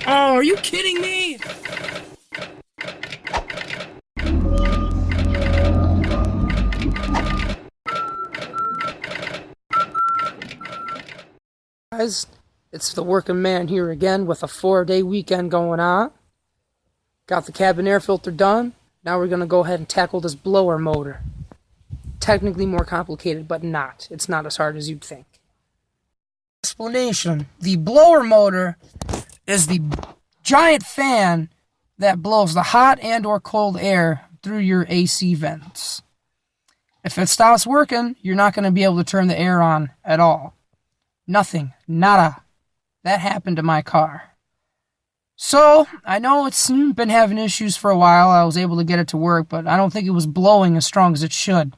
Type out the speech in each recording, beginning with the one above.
Oh, are you kidding me? Guys, it's the working man here again with a 4-day weekend going on. Got the cabin air filter done. Now we're going to go ahead and tackle this blower motor. Technically more complicated, but not. It's not as hard as you'd think. Explanation. The blower motor is the giant fan that blows the hot and or cold air through your AC vents. If it stops working, you're not going to be able to turn the air on at all. Nothing. Nada. That happened to my car. So, I know it's been having issues for a while. I was able to get it to work, but I don't think it was blowing as strong as it should.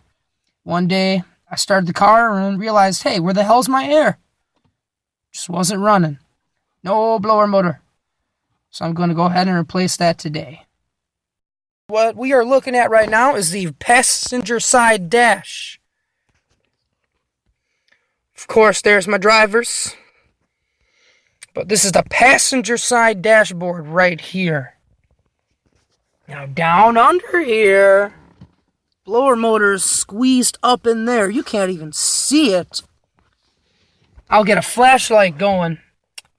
One day, I started the car and realized, hey, where the hell's my air? Just wasn't running. No blower motor. So I'm going to go ahead and replace that today. What we are looking at right now is the passenger side dash. Of course, there's my driver's. But this is the passenger side dashboard right here. Now down under here, blower motor's squeezed up in there. You can't even see it. I'll get a flashlight going,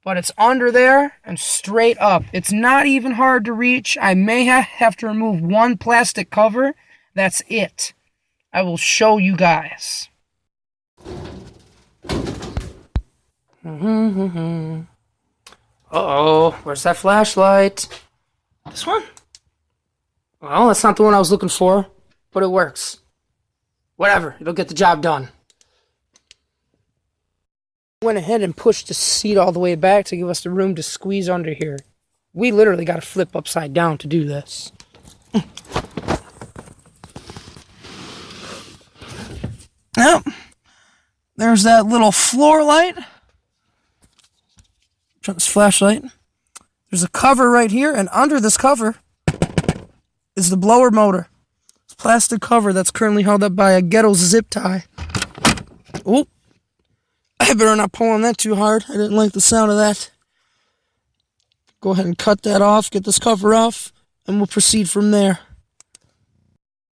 but it's under there and straight up. It's not even hard to reach. I may have to remove one plastic cover. That's it. I will show you guys. Uh-oh, where's that flashlight? This one? Well, that's not the one I was looking for, but it works. Whatever, it'll get the job done. Went ahead and pushed the seat all the way back to give us the room to squeeze under here. We literally got to flip upside down to do this. Yep. There's that little floor light. Turn this flashlight. There's a cover right here, and under this cover is the blower motor. It's a plastic cover that's currently held up by a ghetto zip tie. Oop. I better not pull on that too hard. I didn't like the sound of that. Go ahead and cut that off, get this cover off, and we'll proceed from there.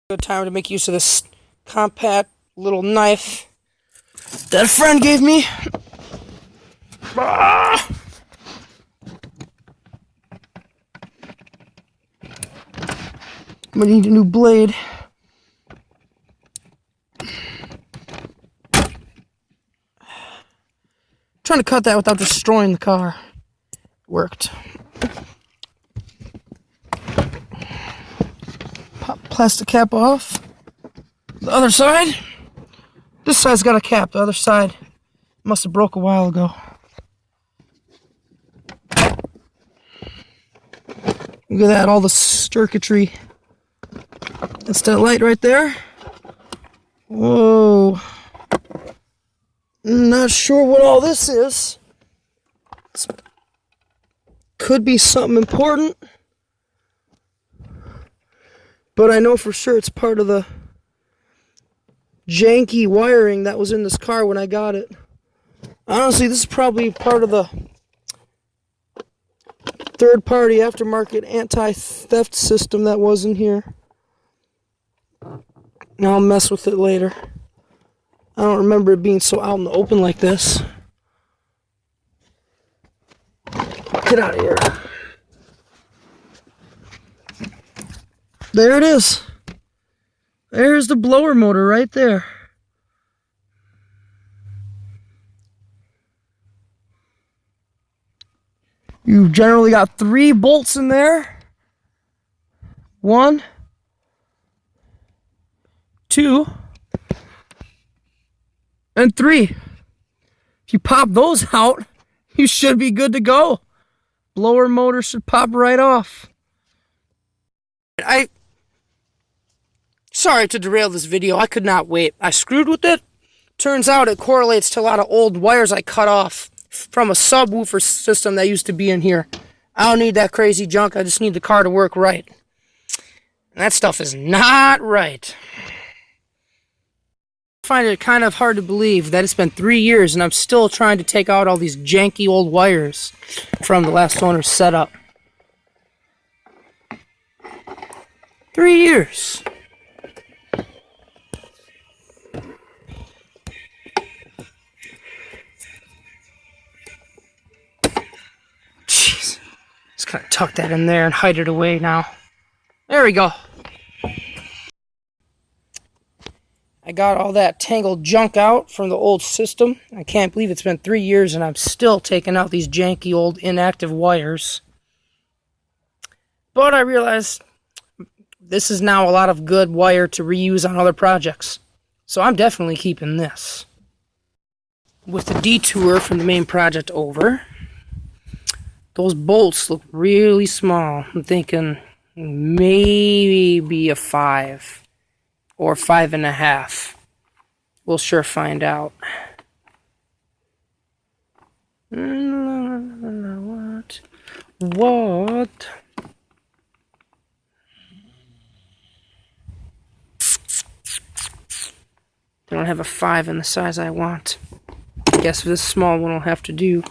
Good time to make use of this compact little knife that a friend gave me. Ah! I'm gonna need a new blade. Trying to cut that without destroying the car. Worked. Pop plastic cap off. The other side. This side's got a cap. The other side must have broke a while ago. Look at that, all the circuitry. That's that light right there. Whoa. Not sure what all this is. Could be something important. But I know for sure it's part of the janky wiring that was in this car when I got it. Honestly, this is probably part of the third-party aftermarket anti-theft system that was in here. I'll mess with it later. I don't remember it being so out in the open like this. Get out of here. There it is. There's the blower motor right there. You've generally got 3 bolts in there. 1, 2, and 3. If you pop those out, you should be good to go. Blower motor should pop right off. Sorry to derail this video. I could not wait. I screwed with it. Turns out it correlates to a lot of old wires I cut off from a subwoofer system that used to be in here. I don't need that crazy junk. I just need the car to work right. And that stuff is not right. I find it kind of hard to believe that it's been 3 years and I'm still trying to take out all these janky old wires from the last owner's setup. 3 years. Jeez. Just kind of tuck that in there and hide it away now. There we go. I got all that tangled junk out from the old system. I can't believe it's been 3 years and I'm still taking out these janky old inactive wires. But I realized this is now a lot of good wire to reuse on other projects. So I'm definitely keeping this. With the detour from the main project over, those bolts look really small. I'm thinking maybe a 5 or 5.5. We'll sure find out. What? I don't have a 5 in the size I want. I guess this small one will have to do,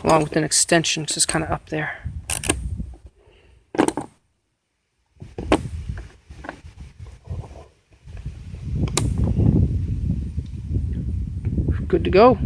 along with an extension, because it's kind of up there. Good to go.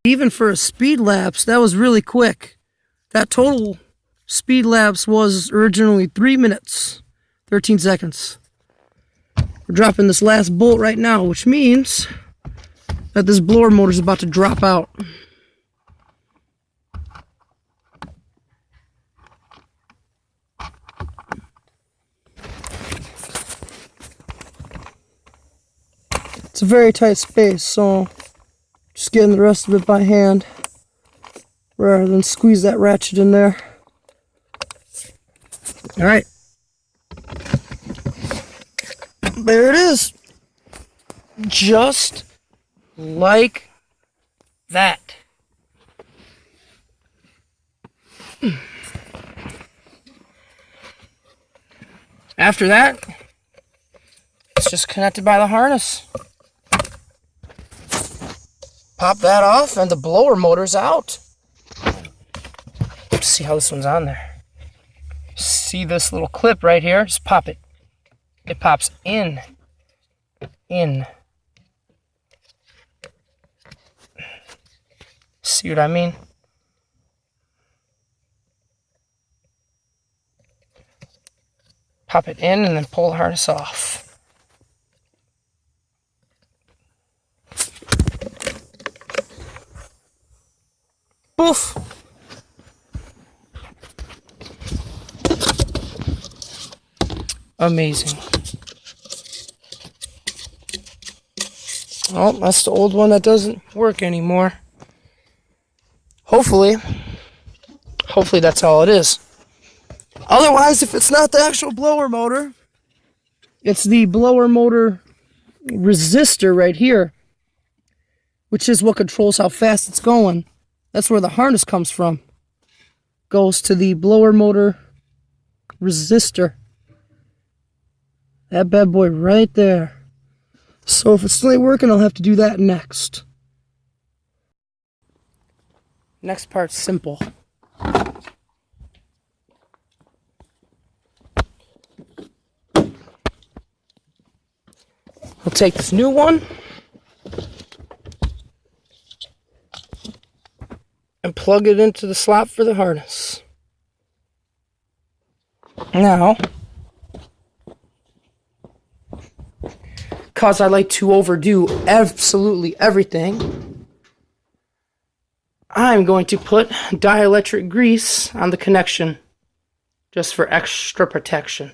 Even for a speed lapse, that was really quick. That total speed lapse was originally 3 minutes, 13 seconds. We're dropping this last bolt right now, which means that this blower motor is about to drop out. It's a very tight space, so just getting the rest of it by hand rather than squeeze that ratchet in there. All right. There it is. Just like that. After that, it's just connected by the harness. Pop that off and the blower motor's out. Let's see how this one's on there. See this little clip right here? Just pop it. It pops in. See what I mean? Pop it in and then pull the harness off. Poof! Amazing. Oh, that's the old one that doesn't work anymore. Hopefully that's all it is. Otherwise, if it's not the actual blower motor, it's the blower motor resistor right here, which is what controls how fast it's going. That's where the harness comes from. Goes to the blower motor resistor. That bad boy right there. So if it's still ain't working, I'll have to do that next. Next part's simple. We'll take this new one and plug it into the slot for the harness. Now, because I like to overdo absolutely everything, I'm going to put dielectric grease on the connection just for extra protection.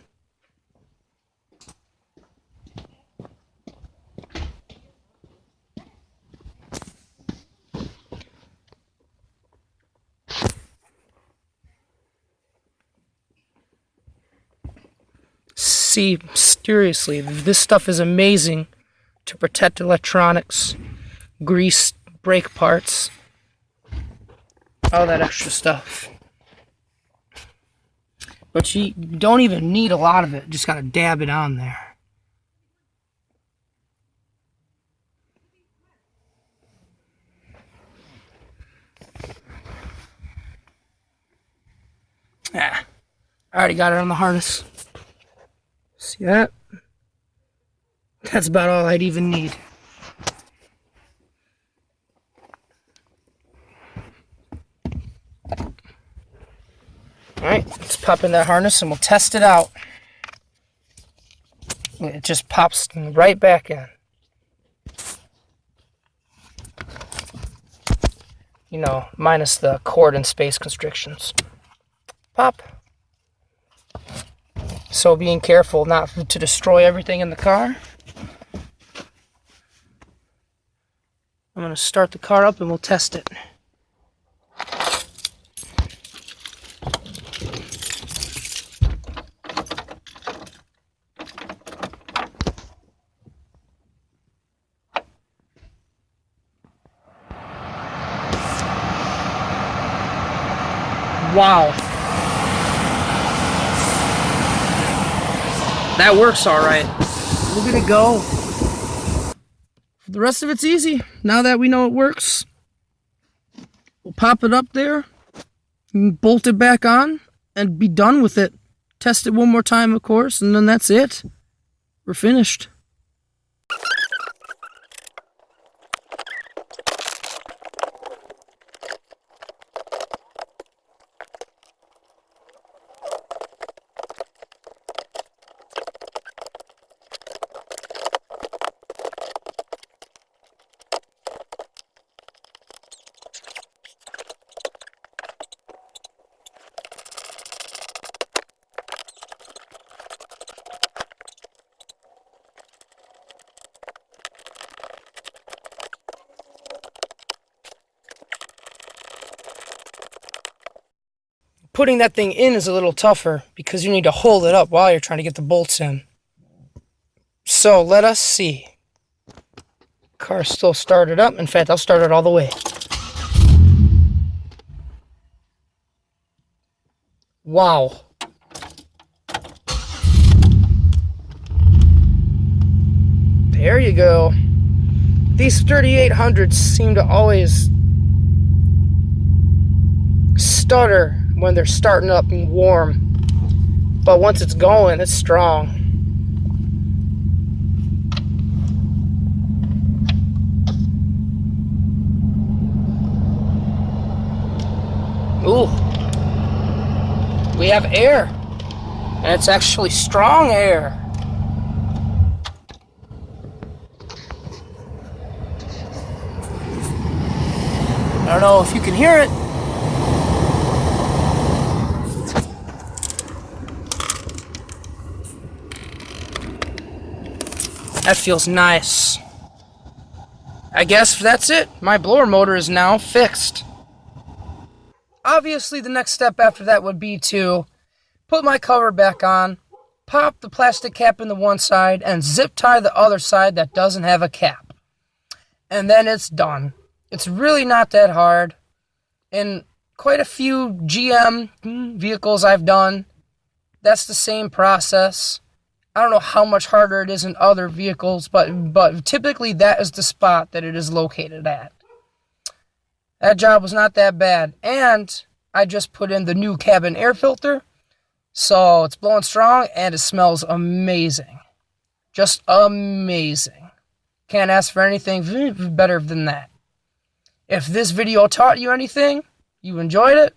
See, seriously, this stuff is amazing to protect electronics, grease brake parts, all that extra stuff. But you don't even need a lot of it, just gotta dab it on there. I already got it on the harness. See that? That's about all I'd even need. Alright, let's pop in that harness and we'll test it out. It just pops right back in. You know, minus the cord and space constrictions. Pop. So being careful not to destroy everything in the car. I'm going to start the car up and we'll test it. Wow. That works all right. Look at it go. The rest of it's easy. Now that we know it works, we'll pop it up there, and bolt it back on, and be done with it. Test it one more time, of course, and then that's it. We're finished. Putting that thing in is a little tougher because you need to hold it up while you're trying to get the bolts in. So let us see. Car's still started up. In fact, I'll start it all the way. Wow. There you go. These 3800s seem to always stutter when they're starting up and warm, but once it's going, it's strong. Ooh, we have air, and it's actually strong air. I don't know if you can hear it. That feels nice. I guess that's it. My blower motor is now fixed. Obviously, the next step after that would be to put my cover back on, pop the plastic cap in the one side, and zip tie the other side that doesn't have a cap. And then it's done. It's really not that hard. In quite a few GM vehicles I've done, that's the same process. I don't know how much harder it is in other vehicles, but typically that is the spot that it is located at. That job was not that bad. And I just put in the new cabin air filter, so it's blowing strong and it smells amazing. Just amazing. Can't ask for anything better than that. If this video taught you anything, you enjoyed it,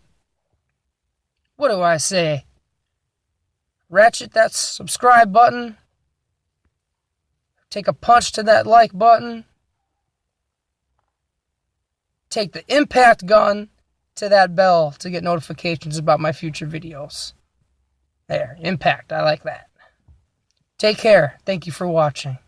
what do I say? Ratchet that subscribe button, take a punch to that like button. Take the impact gun to that bell to get notifications about my future videos. There, impact, I like that. Take care. Thank you for watching.